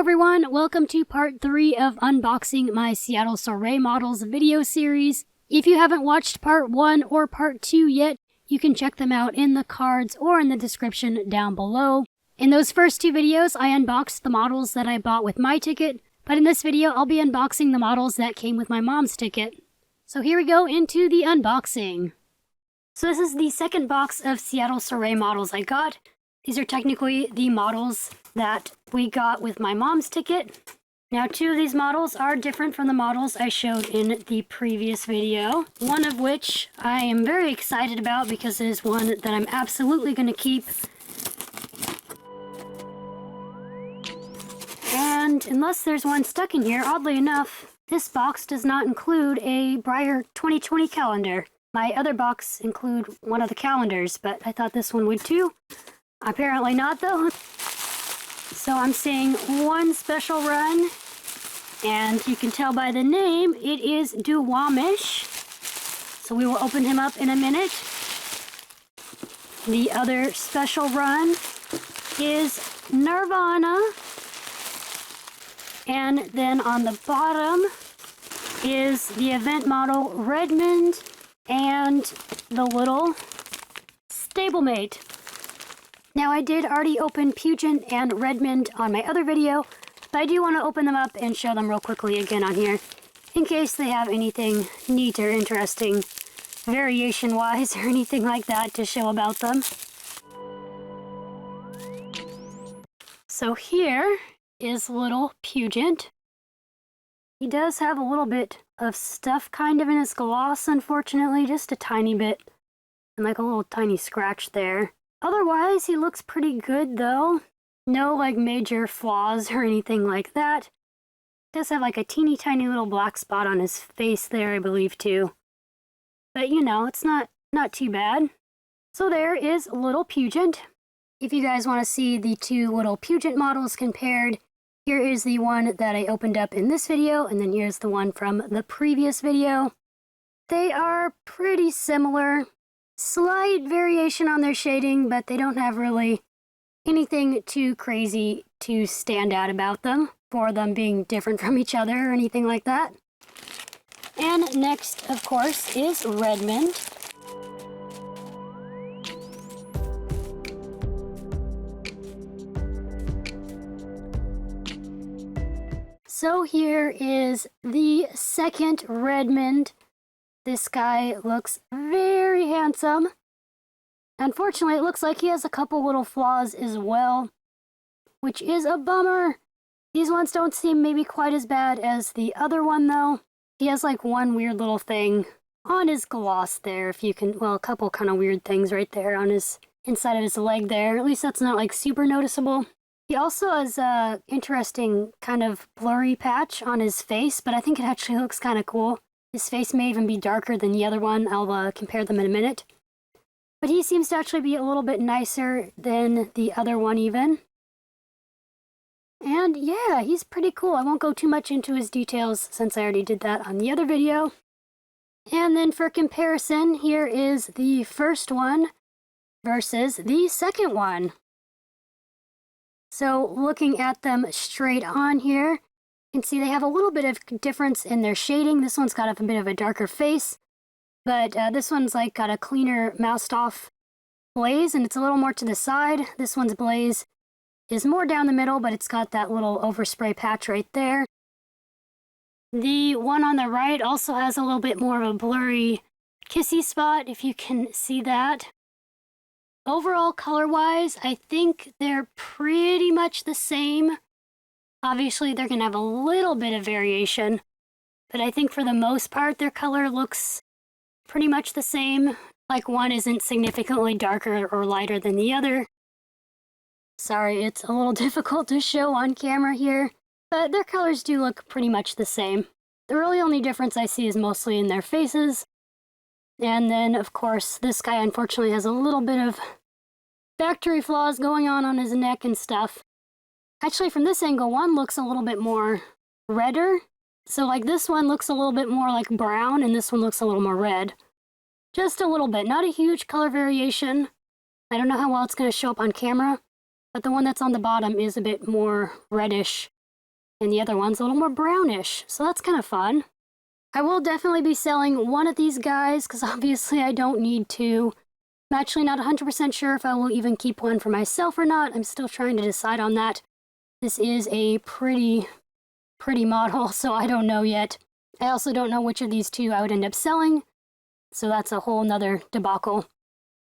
everyone, welcome to part 3 of unboxing my Seattle Soiree models video series. If you haven't watched part 1 or part 2 yet, you can check them out in the cards or in the description down below. In those first 2 videos, I unboxed the models that I bought with my ticket, but in this video, I'll be unboxing the models that came with my mom's ticket. So here we go into the unboxing. So this is the second box of Seattle Soiree models I got. These are technically the models that we got with my mom's ticket. Now, 2 of these models are different from the models I showed in the previous video. One of which I am very excited about because it is one that I'm absolutely going to keep. And unless there's one stuck in here, oddly enough, this box does not include a Breyer 2020 calendar. My other box include one of the calendars, but I thought this one would too. Apparently not, though. So I'm seeing one special run, and you can tell by the name, it is Duwamish. So we will open him up in a minute. The other special run is Nirvana. And then on the bottom is the event model Redmond and the little stablemate. Now, I did already open Puget and Redmond on my other video, but I do want to open them up and show them real quickly again on here, in case they have anything neat or interesting, variation-wise, or anything like that to show about them. So here is little Puget. He does have a little bit of stuff kind of in his gloss, unfortunately, just a tiny bit, and like a little tiny scratch there. Otherwise, he looks pretty good, though. No, like, major flaws or anything like that. Does have, like, a teeny tiny little black spot on his face there, I believe, too. But, you know, it's not too bad. So there is little Puget. If you guys want to see the 2 little Puget models compared, here is the one that I opened up in this video, and then here's the one from the previous video. They are pretty similar. Slight variation on their shading, but they don't have really anything too crazy to stand out about them, for them being different from each other or anything like that. And next, of course, is Redmond. So here is the second Redmond. This guy looks very handsome. Unfortunately, it looks like he has a couple little flaws as well, which is a bummer. These ones don't seem maybe quite as bad as the other one, though. He has like one weird little thing on his gloss there, if you can, well, a couple kind of weird things right there on his inside of his leg there. At least that's not like super noticeable. He also has a interesting kind of blurry patch on his face, but I think it actually looks kind of cool. His face may even be darker than the other one. I'll compare them in a minute. But he seems to actually be a little bit nicer than the other one even. And yeah, he's pretty cool. I won't go too much into his details since I already did that on the other video. And then for comparison, here is the first one versus the second one. So looking at them straight on here, you can see they have a little bit of difference in their shading. This one's got a bit of a darker face, but this one's like got a cleaner moused off blaze, and it's a little more to the side. This one's blaze is more down the middle, but it's got that little overspray patch right there. The one on the right also has a little bit more of a blurry kissy spot, if you can see that. Overall, color-wise, I think they're pretty much the same. Obviously, they're going to have a little bit of variation, but I think for the most part, their color looks pretty much the same. Like one isn't significantly darker or lighter than the other. Sorry, it's a little difficult to show on camera here, but their colors do look pretty much the same. The really only difference I see is mostly in their faces. And then, of course, this guy unfortunately has a little bit of factory flaws going on his neck and stuff. Actually, from this angle, one looks a little bit more redder. So, like, this one looks a little bit more like brown, and this one looks a little more red. Just a little bit. Not a huge color variation. I don't know how well it's going to show up on camera, but the one that's on the bottom is a bit more reddish and the other one's a little more brownish, so that's kind of fun. I will definitely be selling one of these guys, because obviously I don't need to. I'm actually not 100% sure if I will even keep one for myself or not. I'm still trying to decide on that. This is a pretty model, so I don't know yet. I also don't know which of these two I would end up selling, so that's a whole nother debacle.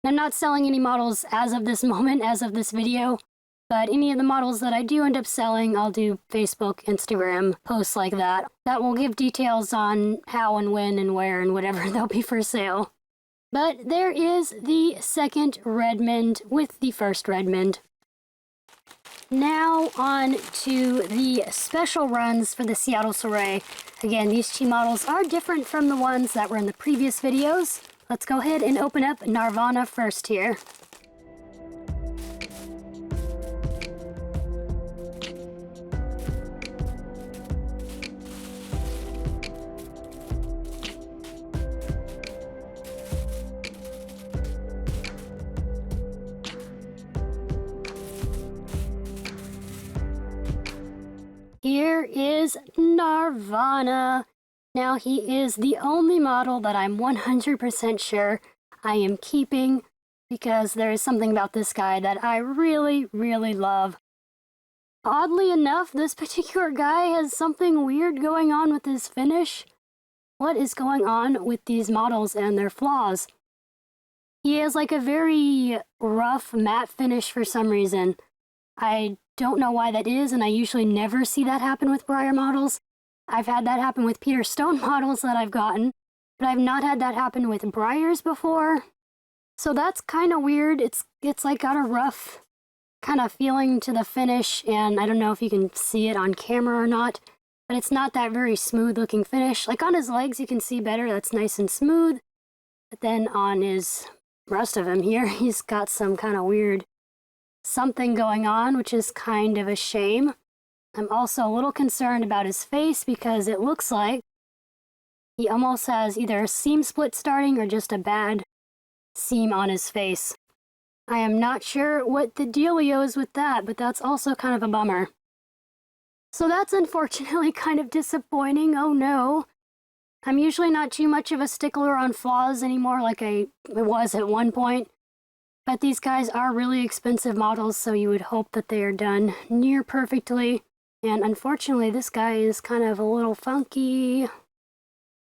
I'm not selling any models as of this moment, as of this video, but any of the models that I do end up selling, I'll do Facebook, Instagram posts like that. That will give details on how and when and where and whatever they'll be for sale. But there is the second Redmond with the first Redmond. Now on to the special runs for the Seattle Soiree. Again, these two models are different from the ones that were in the previous videos. Let's go ahead and open up Nirvana first here. Here is Nirvana. Now he is the only model that I'm 100% sure I am keeping, because there is something about this guy that I really love. Oddly enough, this particular guy has something weird going on with his finish. What is going on with these models and their flaws? He has like a very rough matte finish for some reason. I don't know why that is, and I usually never see that happen with Breyer models. I've had that happen with Peter Stone models that I've gotten, but I've not had that happen with Breyers before. So that's kind of weird. It's like got a rough kind of feeling to the finish, and I don't know if you can see it on camera or not, but it's not that very smooth looking finish. Like on his legs you can see better, that's nice and smooth, but then on his rest of him here, he's got some kind of weird something going on, which is kind of a shame. I'm also a little concerned about his face, because it looks like he almost has either a seam split starting or just a bad seam on his face. I am not sure what the dealio is with that, but that's also kind of a bummer. So that's unfortunately kind of disappointing. Oh no. I'm usually not too much of a stickler on flaws anymore like I was at one point. But these guys are really expensive models, so you would hope that they are done near perfectly. And unfortunately, this guy is kind of a little funky.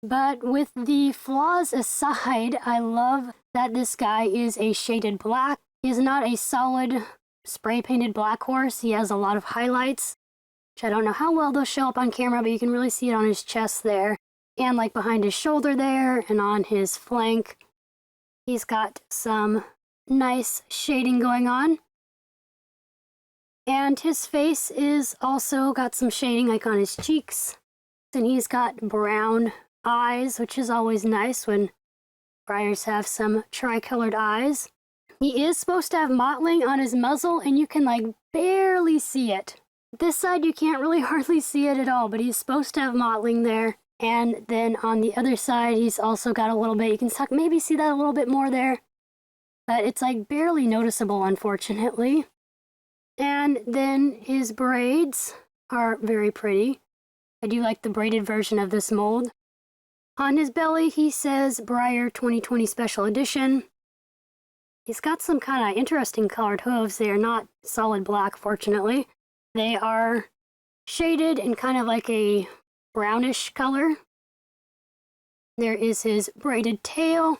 But with the flaws aside, I love that this guy is a shaded black. He is not a solid spray-painted black horse. He has a lot of highlights, which I don't know how well they'll show up on camera, but you can really see it on his chest there. And like behind his shoulder there, and on his flank. He's got some nice shading going on. And his face is also got some shading like on his cheeks. And he's got brown eyes, which is always nice when Breyers have some tri-colored eyes. He is supposed to have mottling on his muzzle, and you can like barely see it. This side you can't really hardly see it at all, but he's supposed to have mottling there. And then on the other side he's also got a little bit, you can maybe see that a little bit more there. But it's like barely noticeable, unfortunately. And then his braids are very pretty. I do like the braided version of this mold. On his belly he says Breyer 2020 Special Edition. He's got some kind of interesting colored hooves. They are not solid black, fortunately. They are shaded in kind of like a brownish color. There is his braided tail.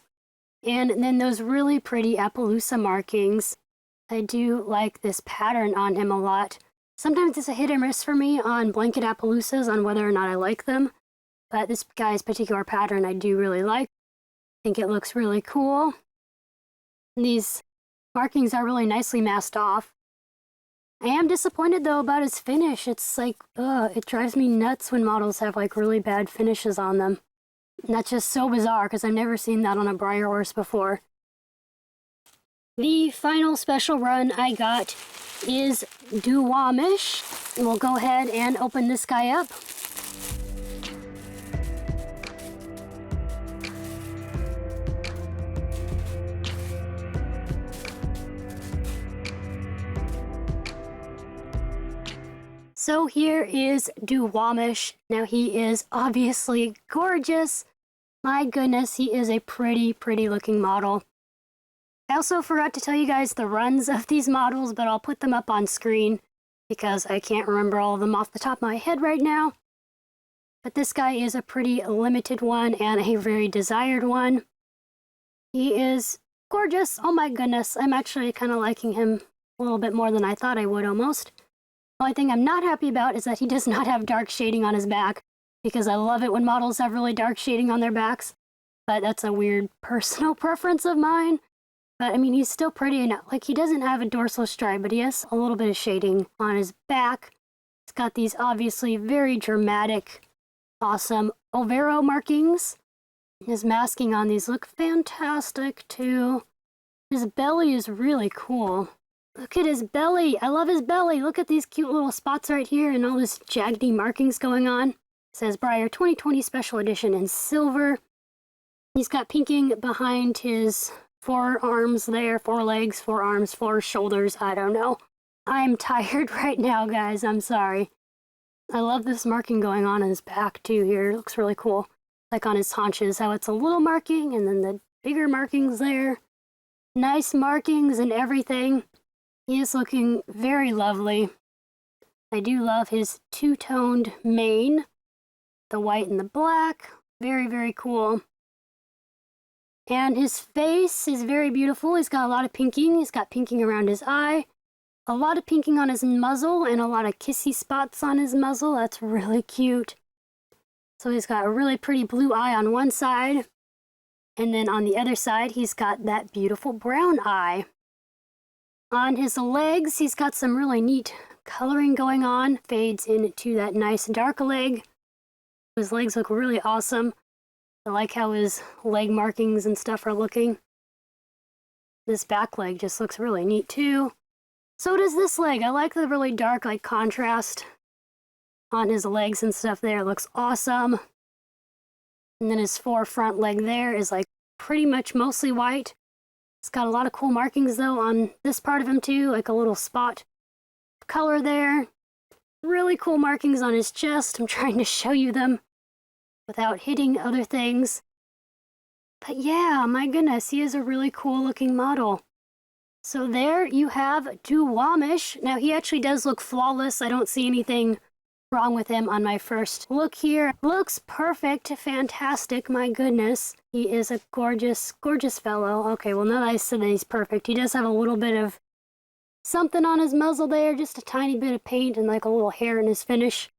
And then those really pretty Appaloosa markings. I do like this pattern on him a lot. Sometimes it's a hit or miss for me on blanket Appaloosas on whether or not I like them. But this guy's particular pattern I do really like. I think it looks really cool. And these markings are really nicely masked off. I am disappointed though about his finish. It's like, it drives me nuts when models have like really bad finishes on them. And that's just so bizarre because I've never seen that on a Breyer horse before. The final special run I got is Duwamish. And we'll go ahead and open this guy up. So here is Duwamish. Now he is obviously gorgeous. My goodness, he is a pretty looking model. I also forgot to tell you guys the runs of these models, but I'll put them up on screen because I can't remember all of them off the top of my head right now. But this guy is a pretty limited one and a very desired one. He is gorgeous. Oh my goodness, I'm actually kind of liking him a little bit more than I thought I would almost. The only thing I'm not happy about is that he does not have dark shading on his back, because I love it when models have really dark shading on their backs. But that's a weird personal preference of mine. But I mean, he's still pretty enough. Like, he doesn't have a dorsal stripe, but he has a little bit of shading on his back. He's got these obviously very dramatic, awesome Overo markings. His masking on these look fantastic too. His belly is really cool. Look at his belly. I love his belly. Look at these cute little spots right here and all this jaggedy markings going on. It says Breyer 2020 Special Edition in silver. He's got pinking behind his forearms there, forelegs, forearms, four shoulders, I don't know. I'm tired right now, guys, I'm sorry. I love this marking going on in his back too here. It looks really cool. Like on his haunches, how it's a little marking and then the bigger markings there. Nice markings and everything. He is looking very lovely. I do love his two-toned mane. The white and the black. Very cool. And his face is very beautiful. He's got a lot of pinking. He's got pinking around his eye. A lot of pinking on his muzzle and a lot of kissy spots on his muzzle. That's really cute. So he's got a really pretty blue eye on one side. And then on the other side, he's got that beautiful brown eye. On his legs, he's got some really neat coloring going on. Fades into that nice dark leg. His legs look really awesome. I like how his leg markings and stuff are looking. This back leg just looks really neat too. So does this leg. I like the really dark like contrast on his legs and stuff there. It looks awesome. And then his forefront leg there is like pretty much mostly white. It's got a lot of cool markings though on this part of him too, like a little spot of color there. Really cool markings on his chest. I'm trying to show you them without hitting other things. But yeah, my goodness, he is a really cool looking model. So there you have Duwamish. Now he actually does look flawless. I don't see anything wrong with him on my first look here. Looks perfect, fantastic, my goodness. He is a gorgeous fellow. Okay, well now that I said that he's perfect, he does have a little bit of something on his muzzle there, just a tiny bit of paint and like a little hair in his finish.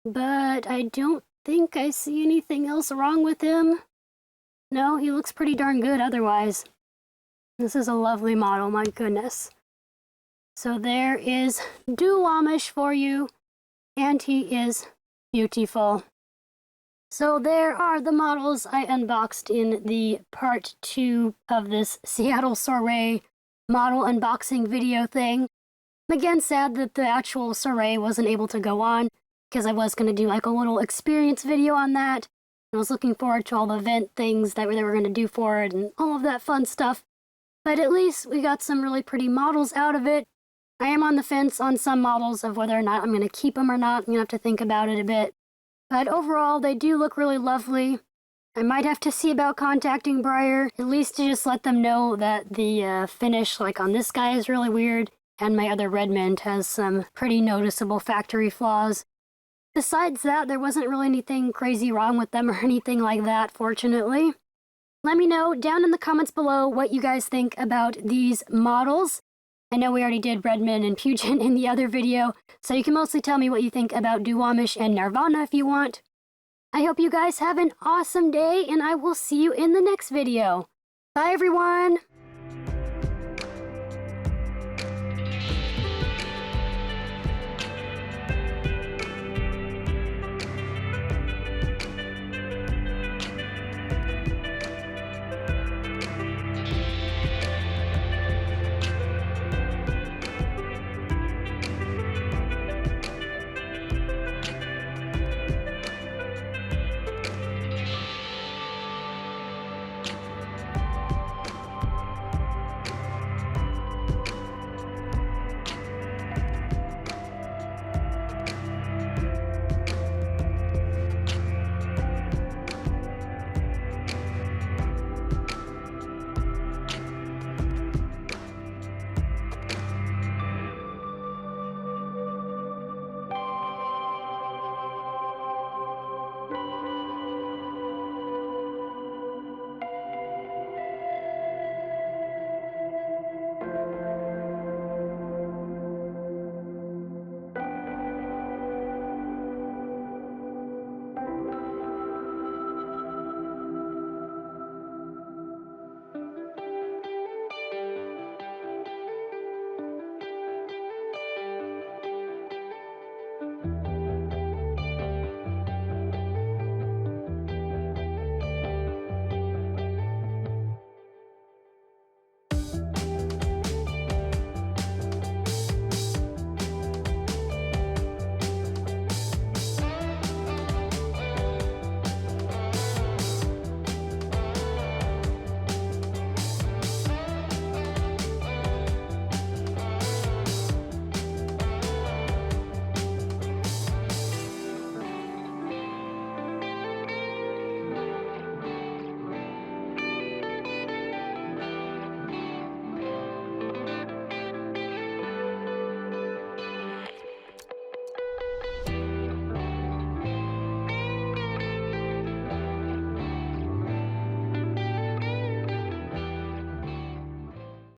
But I don't think I see anything else wrong with him. No, he looks pretty darn good otherwise. This is a lovely model, my goodness. So there is Duwamish for you, and he is beautiful. So there are the models I unboxed in the part 2 of this Seattle Soiree model unboxing video thing. Again, sad that the actual soiree wasn't able to go on, because I was going to do like a little experience video on that. I was looking forward to all the event things that they were going to do for it and all of that fun stuff. But at least we got some really pretty models out of it. I am on the fence on some models of whether or not I'm going to keep them or not. I'm going to have to think about it a bit. But overall, they do look really lovely. I might have to see about contacting Breyer, at least to just let them know that the finish like on this guy is really weird, and my other Redmond has some pretty noticeable factory flaws. Besides that, there wasn't really anything crazy wrong with them or anything like that, fortunately. Let me know down in the comments below what you guys think about these models. I know we already did Redmond and Puget in the other video, so you can mostly tell me what you think about Duwamish and Nirvana if you want. I hope you guys have an awesome day, and I will see you in the next video. Bye, everyone!